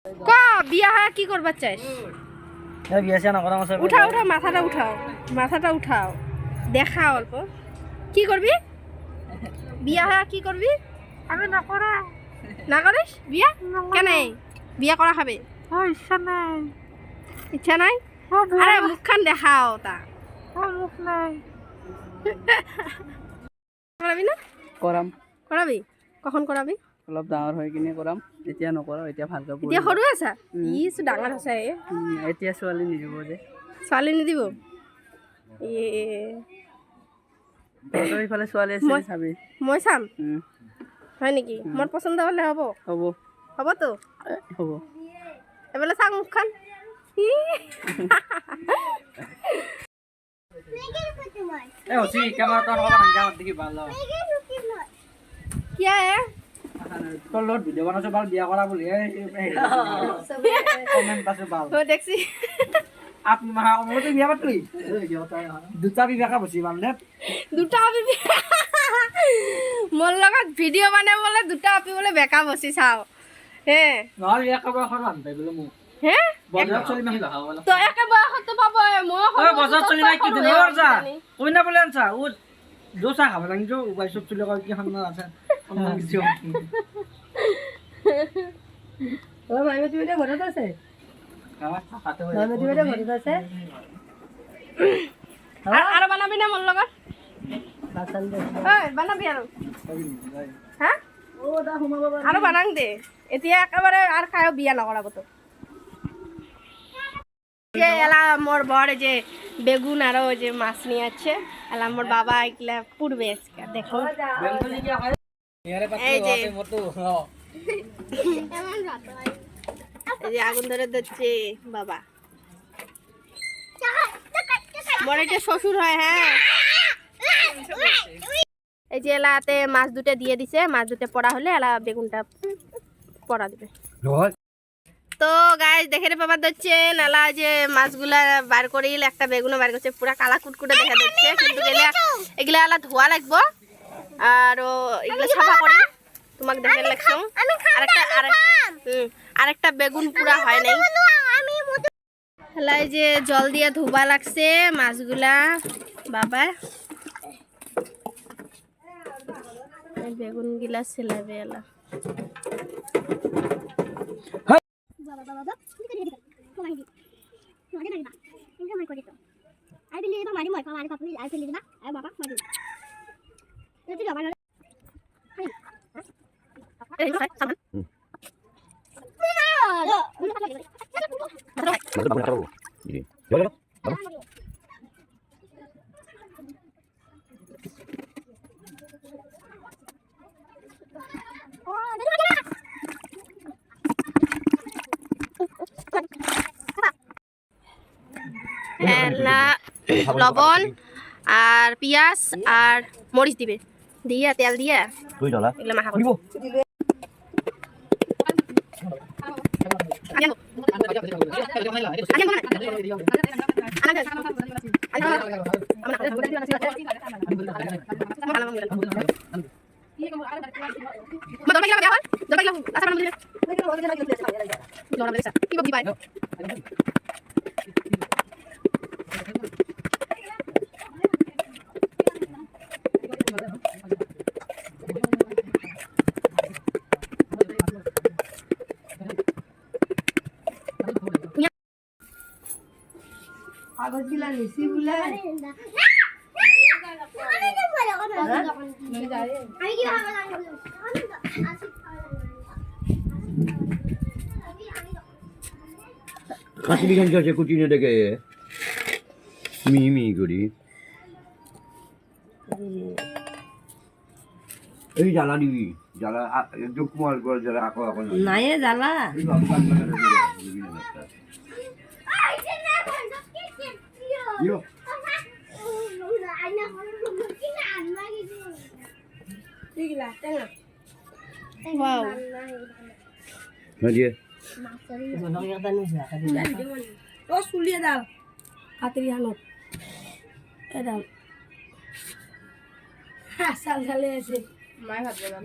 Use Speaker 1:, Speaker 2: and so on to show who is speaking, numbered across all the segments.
Speaker 1: ক বিয়া হয় কি করবার চাইস? উঠাও উঠাও, মাথাটা উঠাও, দেখা অল্প। কি করবি বিয়া হয় কি করবি?
Speaker 2: আমি না করা
Speaker 1: না করিস বিয়া? কেন বিয়া করা হবে?
Speaker 2: ইচ্ছা নাই।
Speaker 1: ইচ্ছা নাই? আরে মুখখান দেখাও তা।
Speaker 2: মুখ নাই।
Speaker 1: করাবি না?
Speaker 3: কৰাম
Speaker 1: করাবি? কখন করাবি?
Speaker 3: অলপ ডাঙৰ হৈ কিনে কৰাম। এতিয়া নকৰাও, এতিয়া ভালকৈ
Speaker 1: এতিয়া সৰু আছা? ইছ ডাঙৰ হৈছে।
Speaker 3: এতিয়া ছোৱালী নিদিব যে।
Speaker 1: ছোৱালী নিদিব?
Speaker 3: তহঁতৰ ইফালে ছোৱালী আছে চাবি।
Speaker 1: মই চাম? হয় নেকি? মোৰ পচন্দ হ'লে হ'ব?
Speaker 3: হ'ব।
Speaker 1: হ'বতো?
Speaker 3: হ'ব।
Speaker 1: এবেলা চাং মুখখন। क्या है?
Speaker 3: তোর লোট ভিডিও বানাছো বাল বিয়া করা বলি কমেন্ট পাছে বাল
Speaker 1: वो देखसी
Speaker 3: আপনি মাহা কমলো তুই বিয়া তুই দুটা বিয়া কা বসি বাল দে
Speaker 1: দুটা আপি মোর লগত ভিডিও বানে বলে দুটা আপি বলে বেকা বসি চাও হে
Speaker 3: নহল বিয়া কা বয়স মান পাই বলে মু
Speaker 1: হে
Speaker 3: বজার চলি মাহি দেখা বলে
Speaker 1: তো একে বয়সত পাবো মো
Speaker 3: ওই বজার চলি মাই কি দিন ওর যা কই না বলে আনছা ও দোসা খাবে না কিন্তু উপায় সব চলে কি খানা আছে কিছু
Speaker 2: ও মাইমে তুমি এটা ঘৰত আছে? মাইমে তুমি এটা ঘৰত আছে?
Speaker 1: আৰু বানাবি না মোর লগত
Speaker 2: বাচন দে।
Speaker 1: ওই বানাবি হ্যাঁ
Speaker 2: ও দা হুমা বাবা
Speaker 1: আৰু বানাং দে এতিয়া একেবারে আর খায়ও বিয়া নকরাবো তো যে এলা মোর বড় যে বেগুন আর যে মাছ নিয়ে আছে এলা মোর বাবা এগুলা পুড়বে আজকে দেখো
Speaker 3: বেঙ্গলি কি হয় ইয়ারে পাতে আছে মতো
Speaker 1: এই যে আগুন ধরে দিচ্ছে বাবা মোর এটা শ্বশুর হয় হ্যাঁ এই যে এলাতে মাছ দুটো দিয়ে দিছে মাছ দুটো পড়া হলে এলা বেগুনটা পড়া দিবে তো গাইস দেখে পাবার দিচ্ছেন এলা যে মাছগুলা বার করিল একটা বেগুনও বার করছে পুরা কালা কুটকুটে দেখা যাচ্ছে কিন্তু এগুলা এলা ধোয়া লাগবো আর এগুলা সাফা করি তোমাকে দেখে লাগছো আরেকটা বেগুন পুরা হয় নাই এলাই যে জল দিয়ে ধোবা লাগছে মাছগুলা বাবা বেগুন গিলা ছেলাবে এলা লবণ আর পিঁয়াজ আর মরিচ দিবে দিয়া তেল দিয়া এগুলো মাখা করব
Speaker 2: কাগজ গিলা নিছি বুলে
Speaker 4: কাশি বিঘান কি আছে কুচিনে দেখে মি করি এই জ্বালা দিবি জ্বালা একদম কুমার করে জ্বালা আকো আকো
Speaker 2: নাই জ্বালা
Speaker 1: wow
Speaker 4: দিয়ে
Speaker 2: ও চুলিয়ে দাও কাটরি হানত এদাও সাল সালে আছে
Speaker 1: মাই ভাত বনাম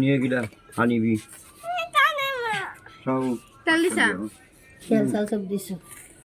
Speaker 4: নিয়ে গেলাম আনিবি সব
Speaker 1: তেল দিছা
Speaker 2: তেল চাল সব দিছো